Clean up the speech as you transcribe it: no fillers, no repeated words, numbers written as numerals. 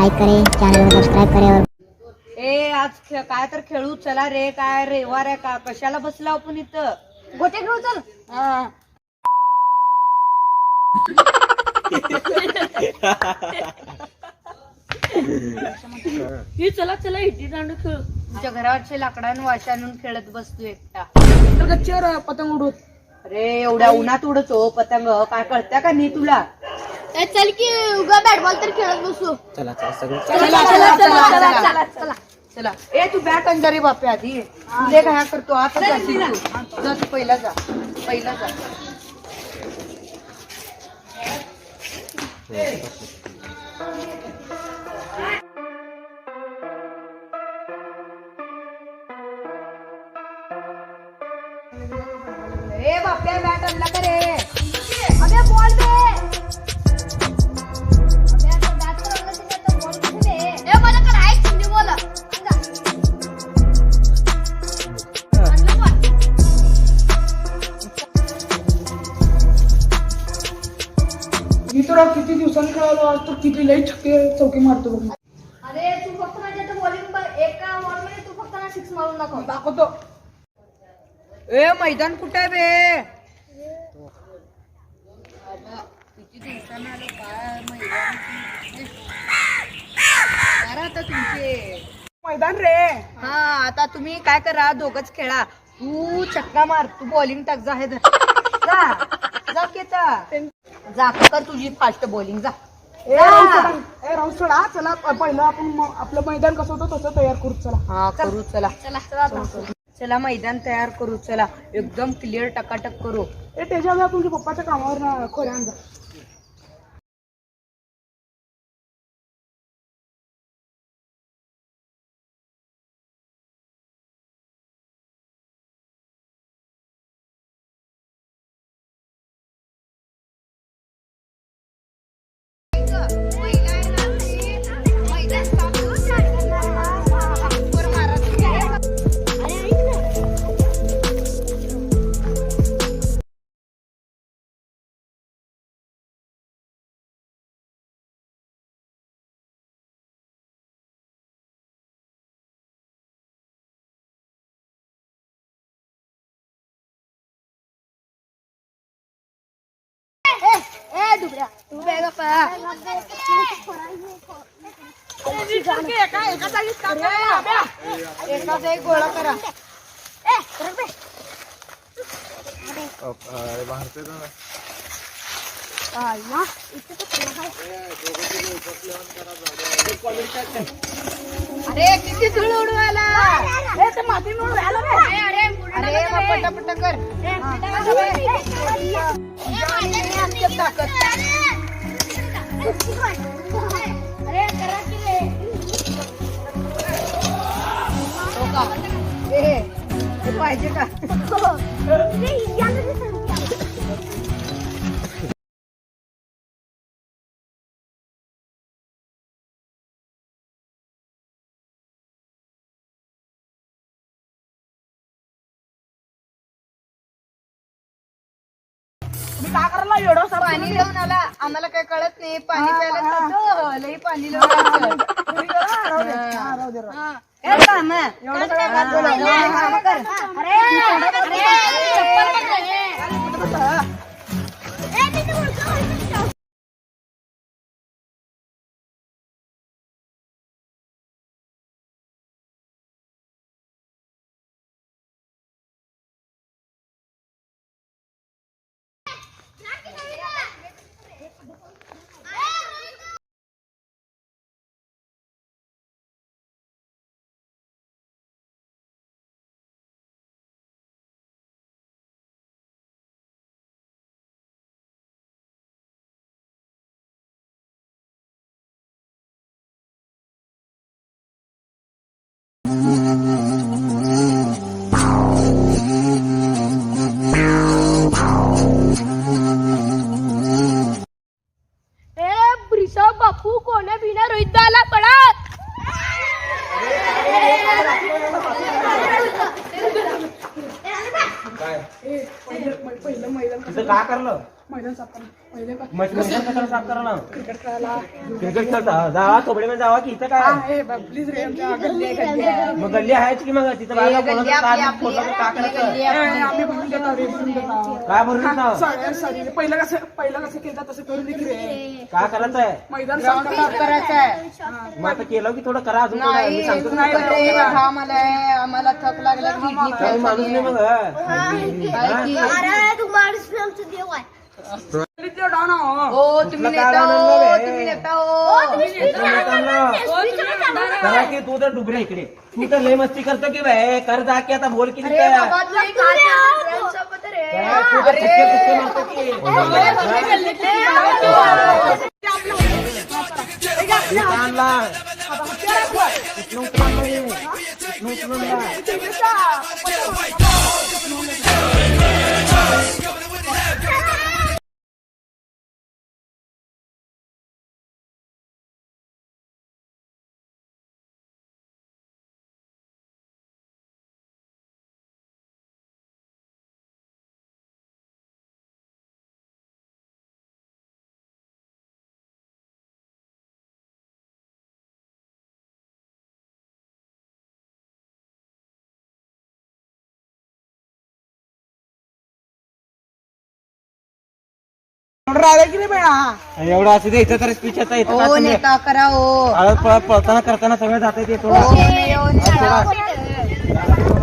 Like करें, channel को subscribe करें और ए आज काय तर खेळू चला रे. काय रविवार आहे का? कशाला बसला आपण इथं? गोटे खेळू चल. ही चला चला इटी दांडू खेळू. तुमच्या घरावरचे लाकडानं वाशा आणून खेळत बसतो एकटा. तर गच्चीवर पतंग उडवत. अरे एवढ्या उन्हात उडत हो पतंग. काय कळत्या का नाही तुला? चल की उगा बॅट बॉल तर खेळत बसू. चला चला चला चला चला चला. ए तू बॅट आण रे बापे आधी. तुले काय करतो आता जाशील तू. जा तू पहिला जा. पहिला जा. ए बाप्या बॅट आणला का रे? अबे बॉल दे. अबे आता बॅट तर आणलं तिथे तर बॉल कुठे दे? ए माझ्याकडे आहे चिंडी बॉल. आणलं बॉल. मी तर किती दिवसांनी खेळालो. आज तर किती लई छक्के चौकी मारतो बघ. अरे तू फक्त माझ्या इथं बॉलिंग एका बॉल मध्ये तू फक्त ना 6 मारून दाखव. दाखवतो. ए मैदान कुठे आहे बे? किती दिवसानं आलं काय मैदान? अरे आता तुमचे मैदान रे. हा आता तुम्ही काय करा दोघच खेळा. तू चक्का मार. तू बॉलिंग टाक. जा हे धर. जा जा केता. जा कर तुझी फास्ट बॉलिंग. जा राऊंड सोडा. चला पहिलं आपण आपलं मैदान कसं होतं तसं तयार करू. चला हा करू. चला चला चला चला मैदान तयार करू. चला एकदम क्लिअर टकाटक करू. ए त्याच्या तुमच्या पप्पाच्या कामावर ना खोऱ्या आणजा. ए दुबऱ्या तू बेगा पा. एकाचा एक गोळा करा. ए रख बे. आया इथे तो खेळ आहे. अरे किती धूळ उडवायला. ए ते माती म्हणून राहिलं रे. अरे पटापट कर. ताकद अरे करा की रे. हो का? हे पाहिजे का? मी काय करायला एवढं सारं पाणी लावून आला. आम्हाला काय कळत नाही. पाणी प्यायला जातो. लई पाणी लावून. राहू दे. हे काम एवढं सगळं काय बोलायला? काम कर. बापू कोण्या बिना रोहित दाला पडा. पहिलं मैदान कसं काय करलं. मैदान साफ करा पहिले मैदान कशाला साफ करा ना क्रिकेट खेळायला क्रिकेट खेळता जावा थोबडे जावा की इथं काय प्लीज रे आमच्या गल्ली आहे. मग गल्ली आहेच की मग तिथं बागा गल्ली आपली आपली का करायचं ए, आम्ही भरून देतो रे भरून देतो काय भरून देता? सॉरी पहिलं कसं केलं तसं करून दे की रे काय करायचं आहे मैदान साफ ग्राउंड करा साफ करायचं आहे मग आता केलं की थोडं करा अजून थोडं. नाही मी सांगतो नाही ना. रे, घाम आलाय आम्हाला थक लागला किडनी काही माणूस नाही मग काय की? अरे तू माणूस नाही, आमचं देव आहे. डाऊन हो तुम्ही कुठलं नेता काय हो आनंद आहे? तुम्ही नेता हो करा की तू तर डुबरे इकडे तू तर लय मस्ती करतो की बाय कर जा की आता बोल किती काय? बाबा तुम्ही काय काय तू तर चिक्के पिक्के मारतो की हे कानला. इथनं उचलून नाही. इथनं उचलून नाही. की रे बेळा एवढं असू दे इथं तर स्पीच येता येतं हो नेता करा हो पळताना करताना सगळं जाता येते हो, नाही, हो, नेता.